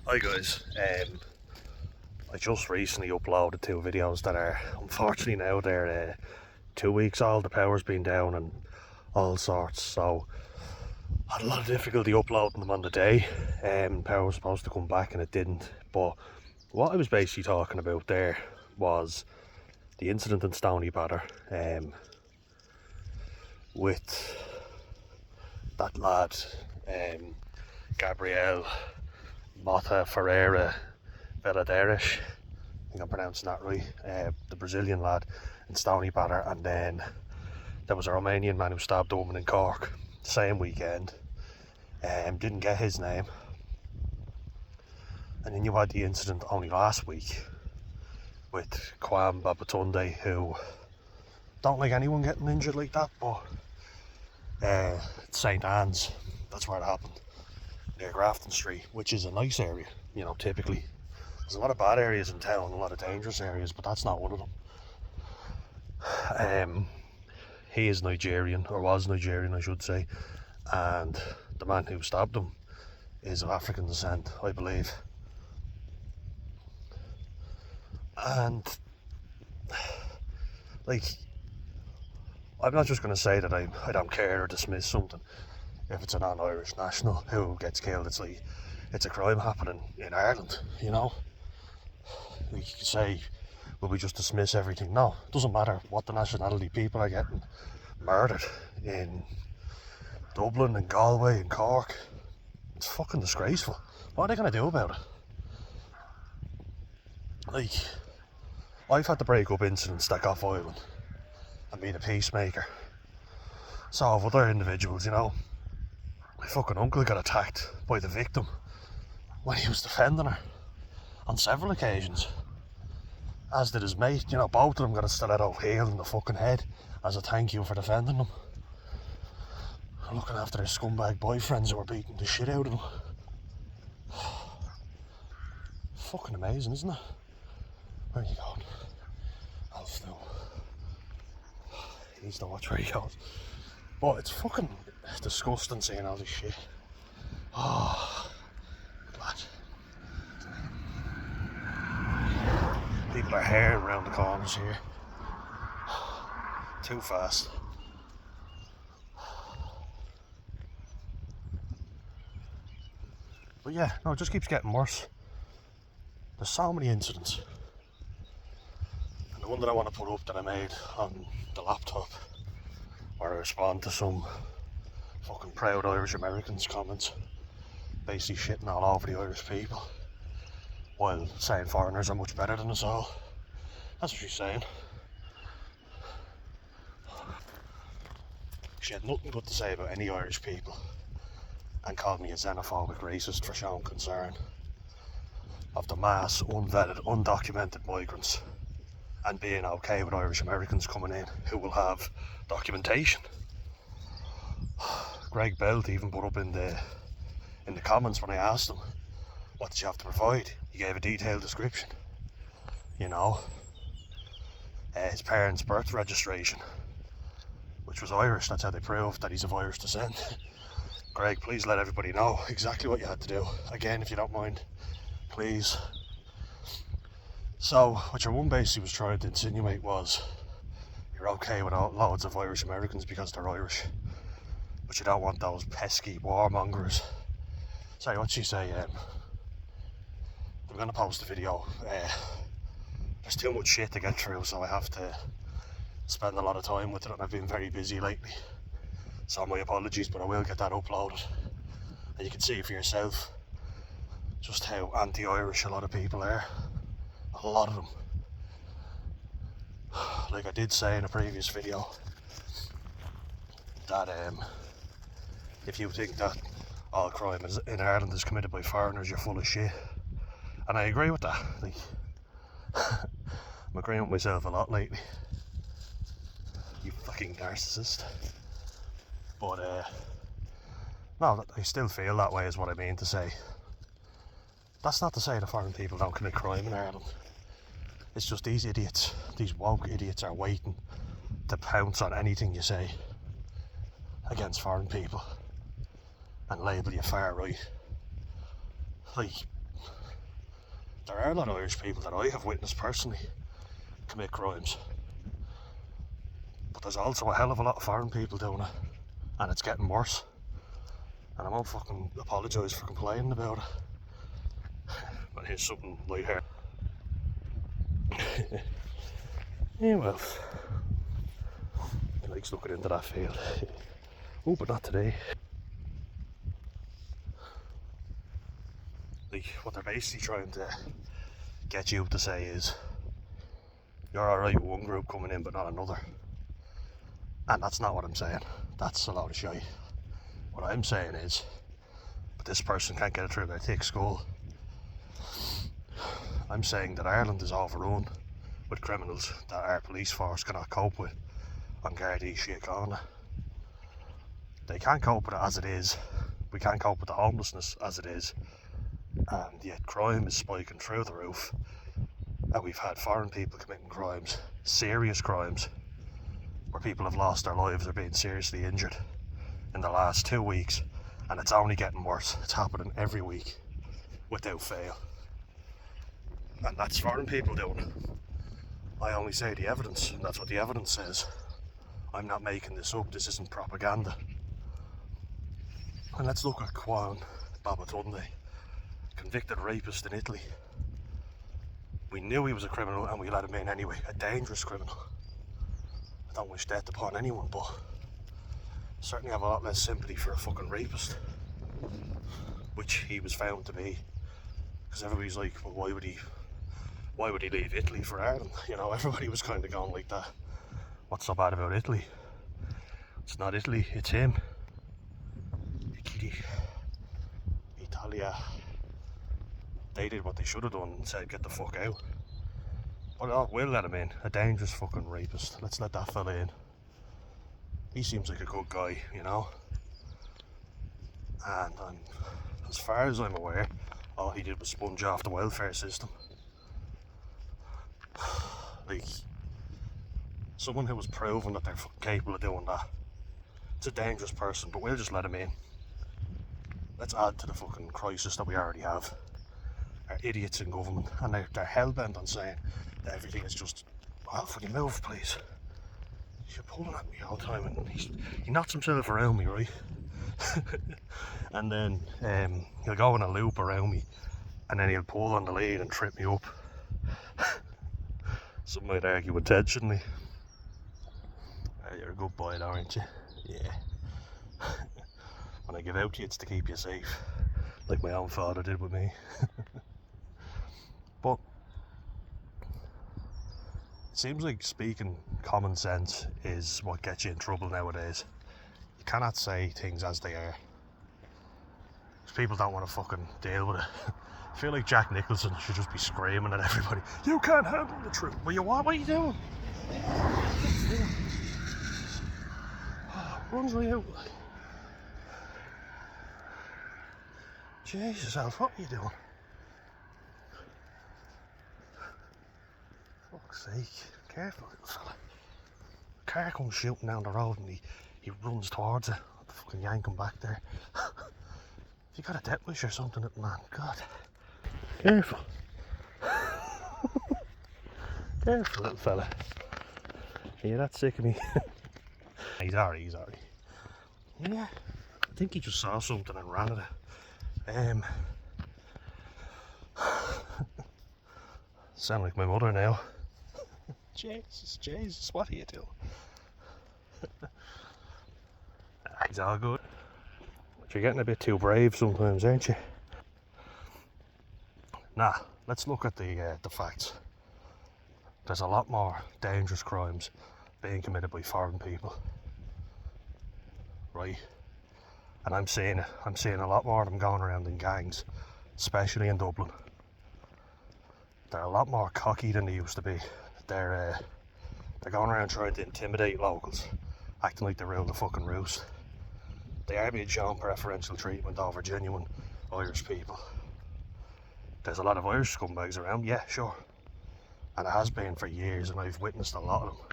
Hi guys, I just recently uploaded 2 videos that are unfortunately now they're 2 weeks old. The power's been down and all sorts, so I had a lot of difficulty uploading them on the day. Power was supposed to come back and it didn't, but what I was basically talking about there was the incident in Stony Batter with that lad Gabriel Mota Ferreira Valadares, I think I'm pronouncing that right, the Brazilian lad in Stony Batter, and then there was a Romanian man who stabbed a woman in Cork the same weekend. Didn't get his name. And then you had the incident only last week with Kwam Babatunde, who don't like anyone getting injured like that, but St Anne's, that's where it happened, near Grafton Street, which is a nice area, typically. There's a lot of bad areas in town, a lot of dangerous areas, but that's not one of them. He is Nigerian, or was Nigerian I should say, and the man who stabbed him is of African descent, I believe. And I'm not just going to say that I don't care or dismiss something if it's a non-Irish national who gets killed. It's a crime happening in Ireland, You could say, will we just dismiss everything? No, it doesn't matter what the nationality. People are getting murdered in Dublin and Galway and Cork. It's fucking disgraceful. What are they going to do about it? I've had to break up incidents that got violent and be the peacemaker. So have other individuals, My fucking uncle got attacked by the victim when he was defending her on several occasions, as did his mate. Both of them got a stiletto heel in the fucking head as a thank you for defending them, looking after their scumbag boyfriends who were beating the shit out of them. Fucking amazing, isn't it? Where are you going? Alf now. He needs to watch where he goes. But it's fucking disgusting seeing all this shit. Oh, glad. People are herring around the corners here. Too fast. But yeah, no, it just keeps getting worse. There's so many incidents. And the one that I want to put up that I made on the laptop, where I respond to some fucking proud Irish Americans comments, basically shitting all over the Irish people, while saying foreigners are much better than us all. That's what she's saying. She had nothing good to say about any Irish people and called me a xenophobic racist for showing concern of the mass unvetted, undocumented migrants and being okay with Irish Americans coming in who will have documentation. Greg Belt even put up in the comments when I asked him, what did you have to provide? He gave a detailed description. His parents' birth registration, which was Irish. That's how they proved that he's of Irish descent. Greg, please let everybody know exactly what you had to do. Again, if you don't mind, please. So, what your one basically was trying to insinuate was, you're okay with loads of Irish Americans because they're Irish, but you don't want those pesky warmongers. Sorry, what'd she say? I'm going to post the video. There's too much shit to get through, so I have to spend a lot of time with it, and I've been very busy lately. So my apologies, but I will get that uploaded. And you can see for yourself just how anti-Irish a lot of people are. A lot of them. Like I did say in a previous video, that if you think that all crime in Ireland is committed by foreigners, you're full of shit. And I agree with that. I'm agreeing with myself a lot lately. You fucking narcissist. But no, I still feel that way is what I mean to say. That's not to say the foreign people don't commit crime in Ireland. It's just these idiots, these woke idiots, are waiting to pounce on anything you say against foreign people and label you far right. There are a lot of Irish people that I have witnessed personally commit crimes. But there's also a hell of a lot of foreign people doing it. And it's getting worse. And I won't fucking apologise for complaining about it. But here's something light here. Yeah, well, he likes looking into that field. Oh, but not today. Like, what they're basically trying to get you to say is, you're alright with one group coming in but not another. And that's not what I'm saying. That's a load of shite. What I'm saying is, but this person can't get it through their thick skull. I'm saying that Ireland is overrun with criminals that our police force cannot cope with on Gardaí, Síochána. They can't cope with it as it is. We can't cope with the homelessness as it is. And yet crime is spiking through the roof. And we've had foreign people committing crimes, serious crimes, where people have lost their lives or been seriously injured in the last 2 weeks. And it's only getting worse. It's happening every week without fail. And that's foreign people doing it. I only say the evidence, and that's what the evidence says. I'm not making this up, this isn't propaganda. And let's look at Juan Babatunde, convicted rapist in Italy. We knew he was a criminal and we let him in anyway, a dangerous criminal. I don't wish death upon anyone, but I certainly have a lot less sympathy for a fucking rapist, which he was found to be. Because everybody's like, well, why would he leave Italy for Ireland? You know, everybody was kind of going like that. What's so bad about Italy? It's not Italy, it's him. Italia. They did what they should have done and said, get the fuck out. But oh, we'll let him in. A dangerous fucking rapist. Let's let that fella in. He seems like a good guy, you know. And as far as I'm aware, all he did was sponge off the welfare system. Like, someone who was proven that they're capable of doing that. It's a dangerous person, but we'll just let him in. Let's add to the fucking crisis that we already have. Are idiots in government, and they're hell-bent on saying that everything is just, well, will you move, please? You're pulling at me all the time, and he knocks himself around me, right? And then he'll go in a loop around me, and then he'll pull on the lead and trip me up. Some might argue intentionally. You're a good boy, aren't you? Yeah. When I give out to you, it's to keep you safe, like my own father did with me. But it seems like speaking common sense is what gets you in trouble nowadays. You cannot say things as they are, because people don't want to fucking deal with it. I feel like Jack Nicholson should just be screaming at everybody, you can't handle the truth. Well, you what are you doing? Runs right out. Jesus, Alf, what are you doing? Fuck's sake, careful, little fella. A car comes shooting down the road and he runs towards it. I'll fucking yank him back there. You got a death wish or something, little man? God. Careful. Careful, little fella. Are you that sick of me? He's alright. Yeah, I think he just saw something and ran at it. Sound like my mother now. Jesus, what are you doing? He's all good. But you're getting a bit too brave sometimes, aren't you? Nah, let's look at the facts. There's a lot more dangerous crimes being committed by foreign people. Right? And I'm seeing a lot more of them going around in gangs, especially in Dublin. They're a lot more cocky than they used to be. They're going around trying to intimidate locals, acting like they rule the fucking roost. They are being shown preferential treatment over genuine Irish people. There's a lot of Irish scumbags around, yeah, sure. And it has been for years, and I've witnessed a lot of them.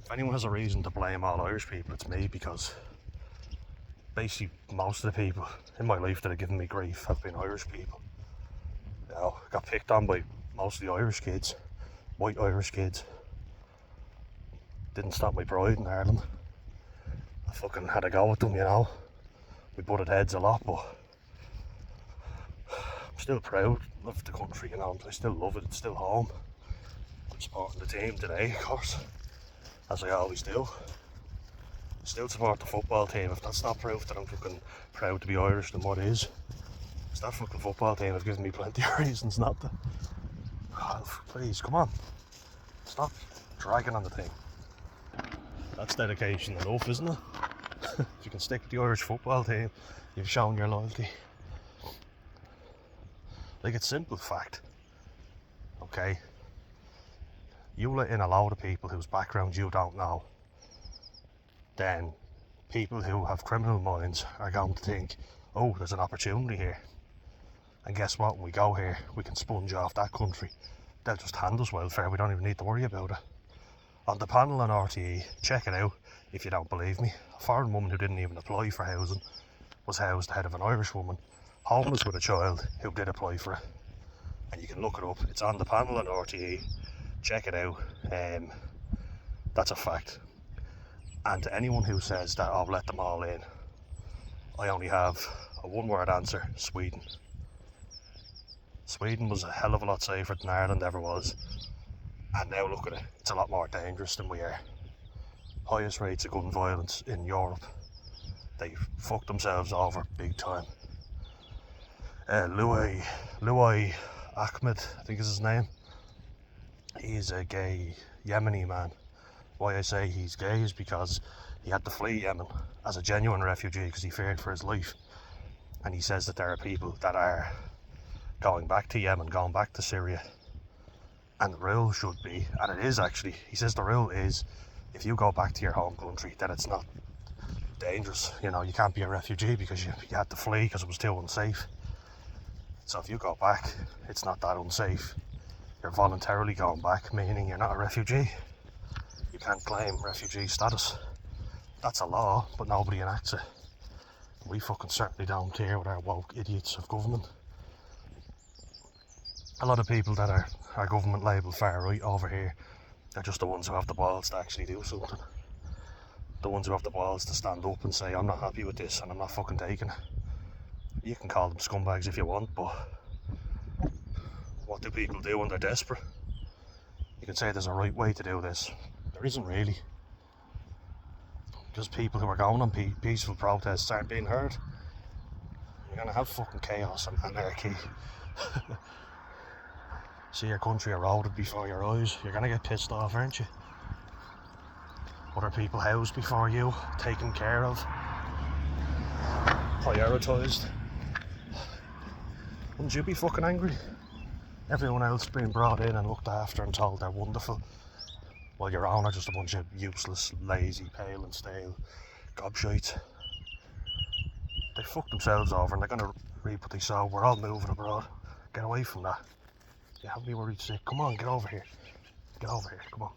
If anyone has a reason to blame all Irish people, it's me, because basically most of the people in my life that have given me grief have been Irish people. got picked on by mostly Irish kids, white Irish kids. Didn't stop my pride in Ireland. I fucking had a go with them, We butted heads a lot, but I'm still proud of the country, I still love it, it's still home. I'm supporting the team today, of course, as I always do. I still support the football team. If that's not proof that I'm fucking proud to be Irish, then what is? It's that fucking football team have given me plenty of reasons not to. Oh, please, come on. Stop dragging on the thing. That's dedication enough, isn't it? If you can stick with the Irish football team, you've shown your loyalty. Like, it's simple fact. Okay? You let in a load of people whose background you don't know, then people who have criminal minds are going to think, oh, there's an opportunity here. And guess what? When we go here, we can sponge off that country. They'll just hand us welfare. We don't even need to worry about it. On the panel on RTE, check it out if you don't believe me. A foreign woman who didn't even apply for housing was housed ahead of an Irish woman, homeless with a child, who did apply for it. And you can look it up. It's on the panel on RTE. Check it out. That's a fact. And to anyone who says that I'll let them all in, I only have a one-word answer: Sweden. Sweden was a hell of a lot safer than Ireland ever was. And now look at it, it's a lot more dangerous than we are. Highest rates of gun violence in Europe. They fucked themselves over big time. Louis Ahmed, I think is his name. He's a gay Yemeni man. Why I say he's gay is because he had to flee Yemen as a genuine refugee because he feared for his life. And he says that there are people that are going back to Yemen, going back to Syria. And the rule should be, and it is actually, he says the rule is, if you go back to your home country, then it's not dangerous. You can't be a refugee because you had to flee because it was too unsafe. So if you go back, it's not that unsafe. You're voluntarily going back, meaning you're not a refugee. You can't claim refugee status. That's a law, but nobody enacts it. We fucking certainly don't here with our woke idiots of government. A lot of people that are government labelled far right over here, they're just the ones who have the balls to actually do something. The ones who have the balls to stand up and say, I'm not happy with this and I'm not fucking taking it. You can call them scumbags if you want, but what do people do when they're desperate? You can say there's a right way to do this. There isn't really. Because people who are going on peaceful protests aren't being heard. You're going to have fucking chaos and anarchy. See your country eroded before your eyes. You're going to get pissed off, aren't you? Other people housed before you, taken care of, prioritised. Wouldn't you be fucking angry? Everyone else being brought in and looked after and told they're wonderful, while your own are just a bunch of useless, lazy, pale and stale gobshites. They fucked themselves over and they're going to reap what they sow. We're all moving abroad. Get away from that. You have me worried sick. Come on, get over here. Get over here, come on.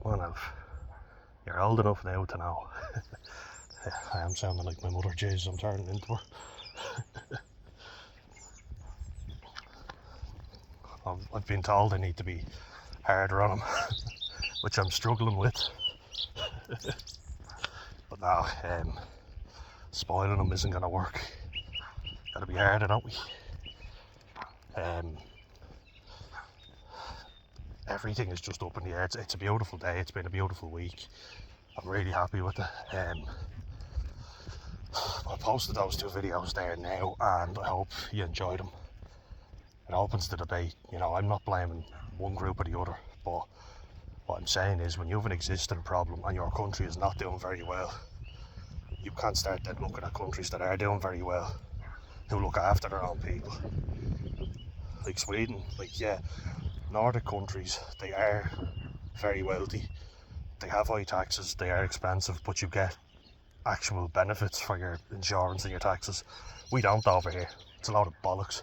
Come on, Alf. You're old enough now to know. I am sounding like my mother, Jesus, I'm turning into her. I've been told I need to be harder on him, which I'm struggling with. But no, spoiling him isn't going to work. Gotta be harder, don't we? Everything is just up in the air. It's a beautiful day. It's been a beautiful week. I'm really happy with it. I posted those 2 videos there now, and I hope you enjoyed them. It opens the debate. I'm not blaming one group or the other, but what I'm saying is, when you have an existing problem and your country is not doing very well, you can't start then looking at countries that are doing very well, who look after their own people. Like Sweden, Nordic countries, they are very wealthy. They have high taxes, they are expensive, but you get actual benefits for your insurance and your taxes. We don't over here. It's a lot of bollocks.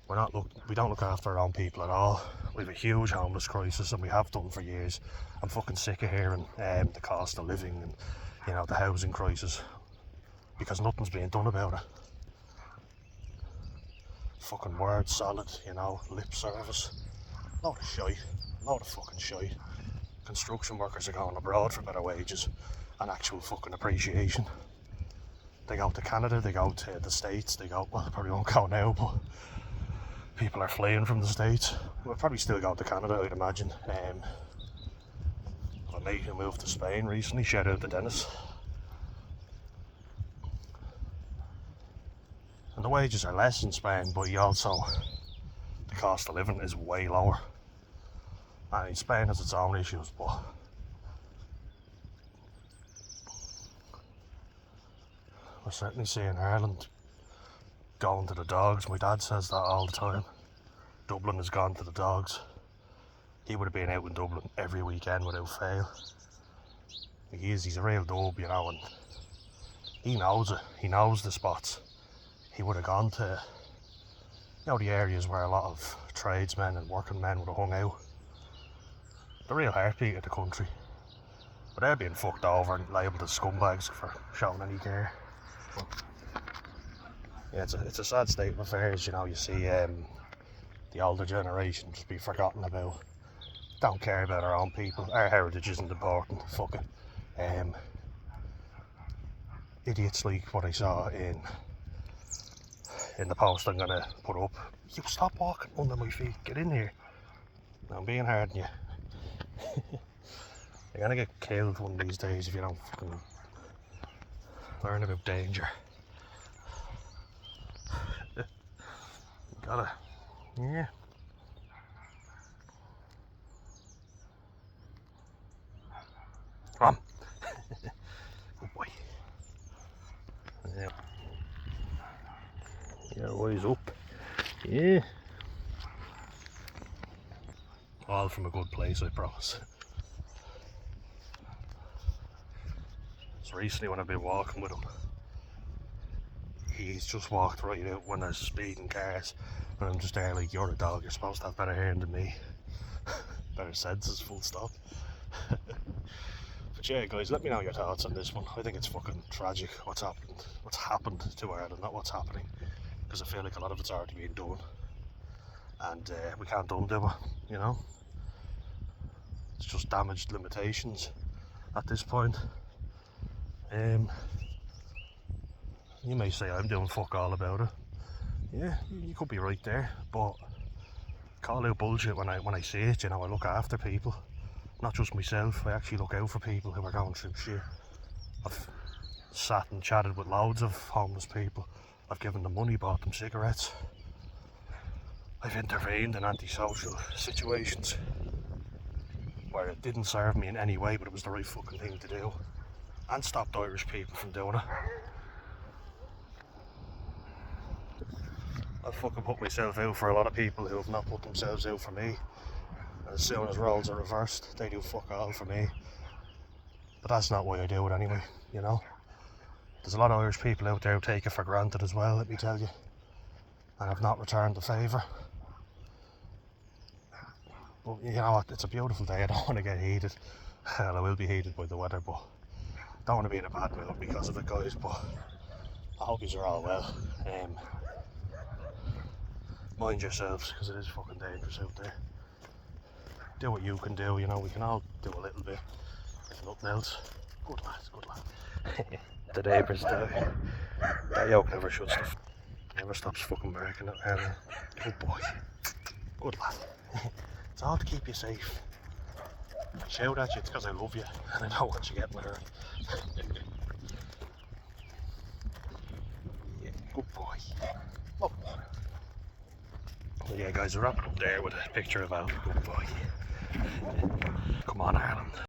We don't look after our own people at all. We have a huge homeless crisis, and we have done for years. I'm fucking sick of hearing the cost of living and the housing crisis, because nothing's being done about it. fucking word solid, you know, lip service. Load of shite. Load of fucking shite. Construction workers are going abroad for better wages and actual fucking appreciation. They go to Canada, they go to the States, they go, well, they probably won't go now, but people are fleeing from the States. We'll probably still go to Canada, I'd imagine. A mate who moved to Spain recently, shout out to Dennis. And the wages are less in Spain, but the cost of living is way lower. I mean, Spain has its own issues, but we're certainly seeing Ireland going to the dogs. My dad says that all the time. Dublin has gone to the dogs. He would have been out in Dublin every weekend without fail. He's a real dub, you know, and he knows it. He knows the spots. He would have gone to, you know, the areas where a lot of tradesmen and working men would have hung out. The real heartbeat of the country. But they're being fucked over and labelled as scumbags for showing any care. Yeah, it's a sad state of affairs, you know. You see the older generation just be forgotten about. Don't care about our own people. Our heritage isn't important. Fuck it. Idiots like what I saw in the post I'm gonna put up. You stop walking under my feet. Get in here. No, I'm being hard on you. You're gonna get killed one of these days if you don't fucking learn about danger. Gotta, yeah. Come on. Good boy. Yeah. Yeah, eyes up. Yeah. All from a good place, I promise. So recently when I've been walking with him, he's just walked right out when there's speeding cars, and I'm just there like, you're a dog, you're supposed to have better hearing than me. Better senses, full stop. But yeah, guys, let me know your thoughts on this one. I think it's fucking tragic what's happened to Ireland, not what's happening, because I feel like a lot of it's already been done, and we can't undo it, you know. It's just damaged limitations at this point. You may say I'm doing fuck all about it. Yeah, you could be right there, but call out bullshit when I see it, you know. I look after people, not just myself. I actually look out for people who are going through shit. I've sat and chatted with loads of homeless people. I've given them money, bought them cigarettes. I've intervened in antisocial situations where it didn't serve me in any way, but it was the right fucking thing to do, and stopped Irish people from doing it. I've fucking put myself out for a lot of people who have not put themselves out for me. And as soon as roles are reversed, they do fuck all for me. But that's not why I do it anyway, you know. There's a lot of Irish people out there who take it for granted as well, let me tell you. And have not returned the favour. But you know what, it's a beautiful day, I don't want to get heated. Well, I will be heated by the weather, but I don't want to be in a bad mood because of it, guys. But I hope you're all well. Mind yourselves, because it is fucking dangerous out there. Do what you can do, you know. We can all do a little bit, if nothing else. Good lad, good lad. The neighbours there. That yoke never stops fucking barking at me. Good boy. Good lad. It's all to keep you safe. If I shout at you, it's because I love you and I don't want you getting hurt. Yeah, good boy. Good boy. Well, yeah, guys, we're wrapping up there with a picture of our good boy. Come on, Ireland.